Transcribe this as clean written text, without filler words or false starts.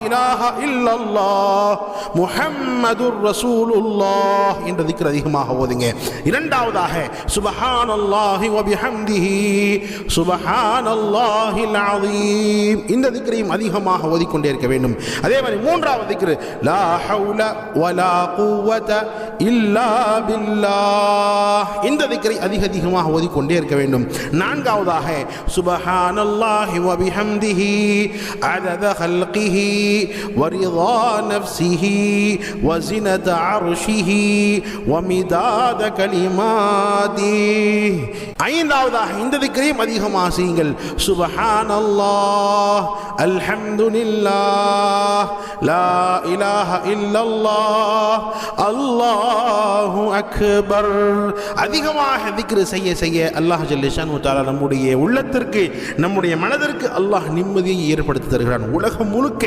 இலாஹ இல்லல்லாஹ் முஹம்மதுர் ரசூலுல்லாஹ் என்ற திக்ர் அதிகமாக ஓதுங்க. இரண்டாவதாக சுப்ஹானல்லாஹி வ பிஹம்திஹி சுப்ஹானல்லாஹில் அஸீம் இந்த திக்ரையும் அதிகமாக ஓதிக்கொண்டே இருக்க வேண்டும். அதே மாதிரி மூன்றாவது திக்ர் லா ஹவுல வலா குவத இல்லா பில்லாஹ் இந்த திக்ரை அதிகமாக ஓதிக்கொண்டே இருக்க வேண்டும். நான்காவதாக சுப்ஹானல்லாஹி வ பிஹம்திஹி அதத ஹல்கிஹி ورضا نفسه وزنة عرشه ومداد كلماته ஐந்தாவதாக இந்த திக்ரையும் அதிகமாக செய்யுங்கள். சுப்ஹானல்லாஹ் அல்ஹம்துலில்லாஹ் லா இலாஹ இல்லல்லாஹ் அல்லாஹு அக்பர். அதிகமாக திக்ர் செய்ய செய்ய அல்லாஹ் ஜல்ல ஷானஹு தஆலா நம்முடைய உள்ளத்திற்கு நம்முடைய மனதிற்கு அல்லாஹ் நிம்மதியை ஏற்படுத்தி தருகிறான். உலகம் முழுக்க